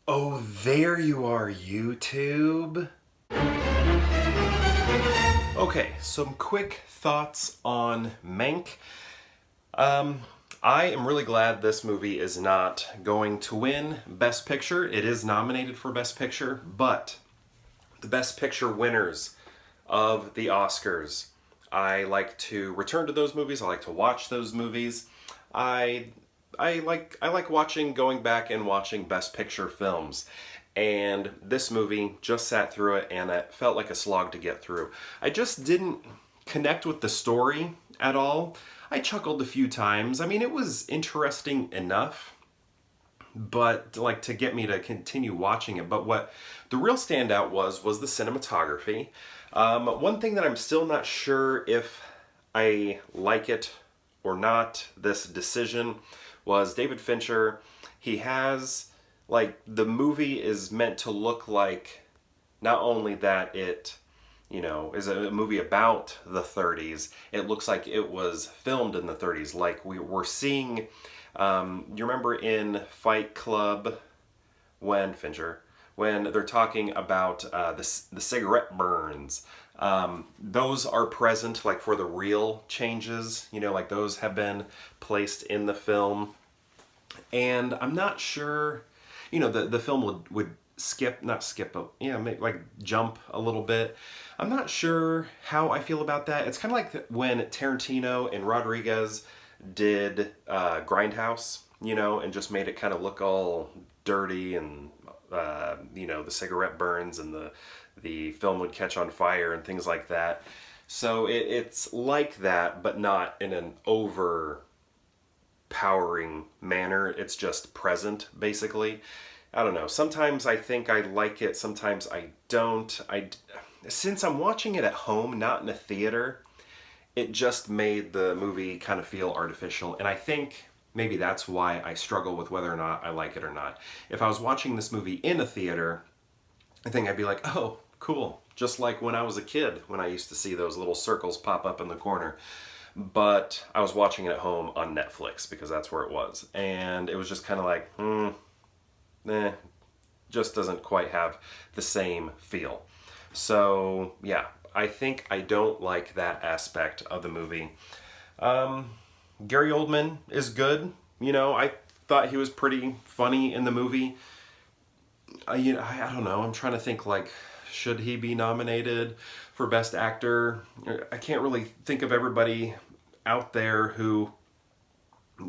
Oh, there you are, YouTube. Okay, some quick thoughts on Mank. Um, I am really glad this movie is not going to win Best Picture. It is nominated for Best Picture, but the Best Picture winners of the Oscars, I like to return to those movies. I like to watch those movies. I I like watching going back and watching Best Picture films. And this movie just sat through it and it felt like a slog to get through. I just didn't connect with the story at all. I chuckled a few times. I mean, it was interesting enough, but like to get me to continue watching it. But what the real standout was the cinematography. One thing that I'm still not sure if I like it or not, this decision, was David Fincher. He has, like, the movie is meant to look like not only that it, is a movie about the 30s, it looks like it was filmed in the 30s. Like we were seeing, you remember in Fight Club when they're talking about the cigarette burns, those are present like for the real changes, like those have been placed in the film. And I'm not sure, the film would skip, not skip, but yeah, like jump a little bit. I'm not sure how I feel about that. It's kind of like when Tarantino and Rodriguez did Grindhouse, and just made it kind of look all dirty and, the cigarette burns and the film would catch on fire and things like that. So it's like that, but not in an overpowering manner. It's just present, basically. I don't know. Sometimes I think I like it. Sometimes I don't. Since I'm watching it at home, not in a theater, it just made the movie kind of feel artificial. And I think maybe that's why I struggle with whether or not I like it or not. If I was watching this movie in a theater, I think I'd be like, oh, cool. Just like when I was a kid, when I used to see those little circles pop up in the corner. But I was watching it at home on Netflix because that's where it was. And it was just kind of like, just doesn't quite have the same feel. So, yeah, I think I don't like that aspect of the movie. Gary Oldman is good. I thought he was pretty funny in the movie. I don't know. I'm trying to think, like, should he be nominated for Best Actor? I can't really think of everybody out there who,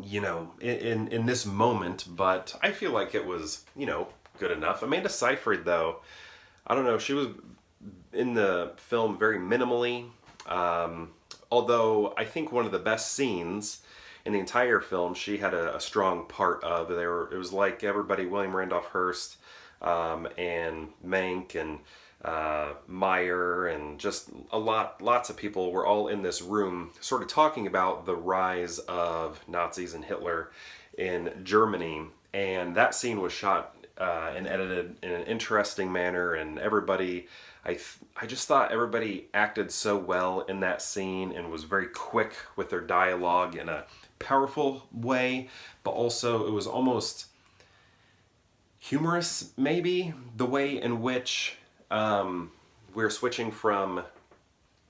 in this moment, but I feel like it was, good enough. Amanda Seyfried, though, I don't know. She was in the film very minimally. Although I think one of the best scenes in the entire film, she had a strong part of. It was like everybody, William Randolph Hearst, and Mank and Meyer and just lots of people were all in this room sort of talking about the rise of Nazis and Hitler in Germany. And that scene was shot and edited in an interesting manner, and everybody, I just thought everybody acted so well in that scene and was very quick with their dialogue in a powerful way, but also it was almost humorous, maybe, the way in which we're switching from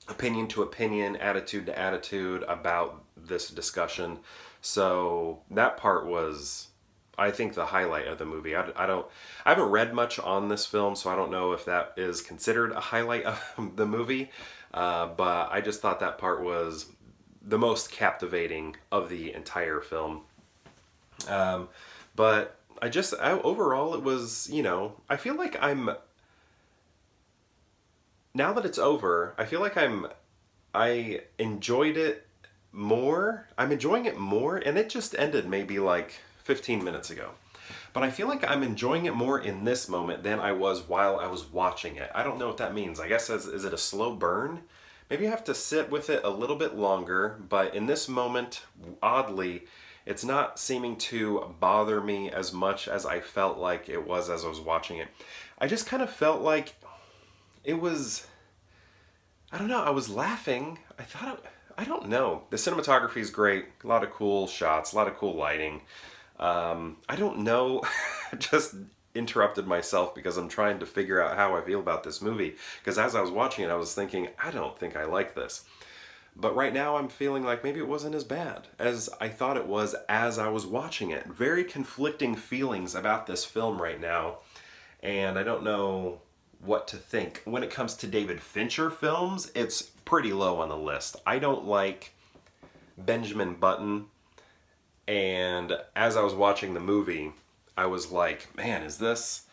opinion to opinion, attitude to attitude about this discussion. So that part was, I think, the highlight of the movie. I haven't read much on this film, so I don't know if that is considered a highlight of the movie. But I just thought that part was the most captivating of the entire film. But overall, it was, I feel like now that it's over, I feel like I enjoyed it more. I'm enjoying it more, and it just ended maybe like 15 minutes ago. But I feel like I'm enjoying it more in this moment than I was while I was watching it. I don't know what that means. I guess, is it a slow burn? Maybe I have to sit with it a little bit longer, but in this moment, oddly, it's not seeming to bother me as much as I felt like it was as I was watching it. I just kind of felt like it was, I don't know, I was laughing. I don't know. The cinematography is great. A lot of cool shots, a lot of cool lighting. I don't know, just interrupted myself because I'm trying to figure out how I feel about this movie. Because as I was watching it, I was thinking, I don't think I like this. But right now I'm feeling like maybe it wasn't as bad as I thought it was as I was watching it. Very conflicting feelings about this film right now, and I don't know what to think. When it comes to David Fincher films, it's pretty low on the list. I don't like Benjamin Button, and as I was watching the movie, I was like, man, is this...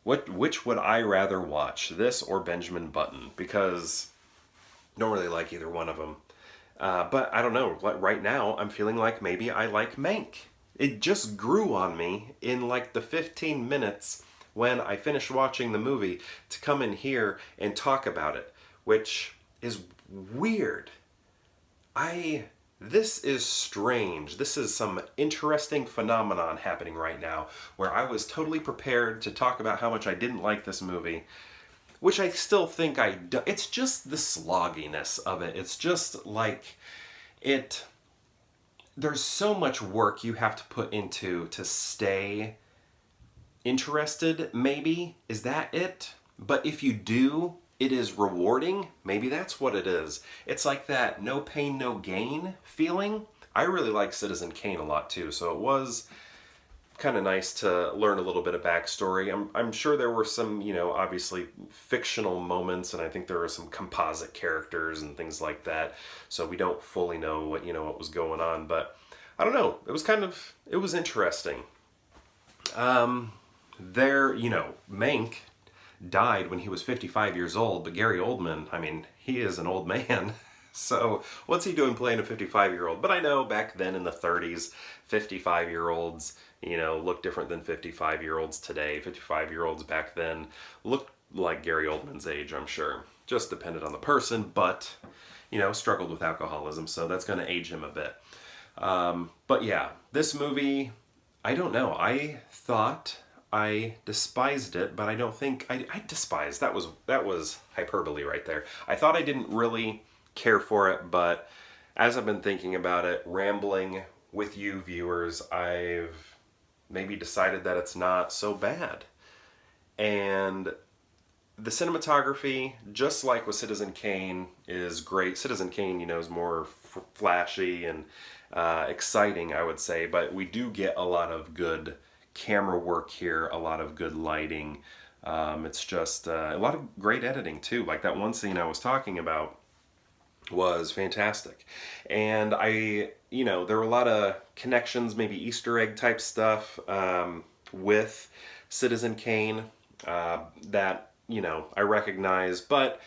which would I rather watch, this or Benjamin Button? Because don't really like either one of them. But I don't know. Right now, I'm feeling like maybe I like Mank. It just grew on me in like the 15 minutes when I finished watching the movie to come in here and talk about it, which is weird. This is strange. This is some interesting phenomenon happening right now where I was totally prepared to talk about how much I didn't like this movie, which I still think I do. It's just the slogginess of it. It's just like there's so much work you have to put into to stay interested, maybe. Is that it? But if you do, it is rewarding. Maybe that's what it is. It's like that no pain, no gain feeling. I really like Citizen Kane a lot too, so it was kind of nice to learn a little bit of backstory. I'm sure there were some, obviously fictional moments, and I think there were some composite characters and things like that, so we don't fully know what was going on, but I don't know. It was interesting. Mank died when he was 55 years old, but Gary Oldman, I mean, he is an old man. So what's he doing playing a 55-year-old? But I know back then in the 30s, 55-year-olds, look different than 55-year-olds today. 55-year-olds back then looked like Gary Oldman's age, I'm sure. Just depended on the person, but, struggled with alcoholism, so that's going to age him a bit. But yeah, this movie, I don't know. I thought I despised it, but I don't think I despised. That was hyperbole right there. I thought I didn't really care for it, but as I've been thinking about it, rambling with you viewers, I've maybe decided that it's not so bad. And the cinematography, just like with Citizen Kane, is great. Citizen Kane, is more flashy and exciting, I would say, but we do get a lot of good camera work here, a lot of good lighting. It's just a lot of great editing too. Like that one scene I was talking about was fantastic. And there were a lot of connections, maybe Easter egg type stuff with Citizen Kane that, I recognize. But,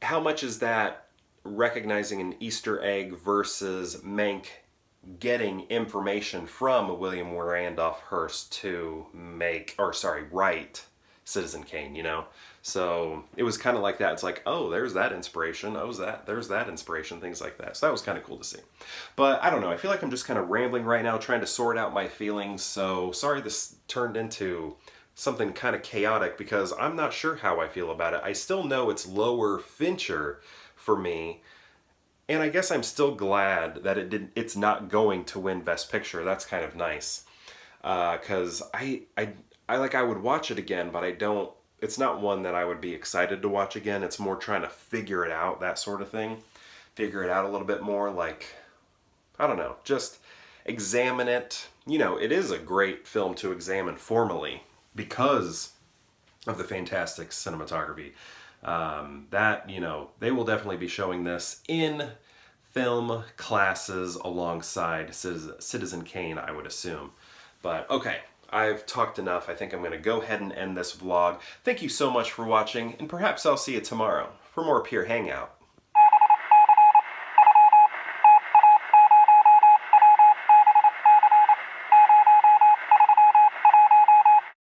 how much is that recognizing an Easter egg versus Mank getting information from William Randolph Hearst to write Citizen Kane, So it was kind of like that. It's like, oh, there's that inspiration. There's that inspiration, things like that. So that was kind of cool to see. But I don't know. I feel like I'm just kind of rambling right now, trying to sort out my feelings. So sorry this turned into something kind of chaotic because I'm not sure how I feel about it. I still know it's lower Fincher for me. And I guess I'm still glad that it's not going to win Best Picture. That's kind of nice. Because I would watch it again, but it's not one that I would be excited to watch again. It's more trying to figure it out, that sort of thing. Figure it out a little bit more, I don't know, just examine it. It is a great film to examine formally because of the fantastic cinematography. They will definitely be showing this in film classes alongside Citizen Kane, I would assume. But okay, I've talked enough. I think I'm going to go ahead and end this vlog. Thank you so much for watching, and perhaps I'll see you tomorrow for more Pure Hangout.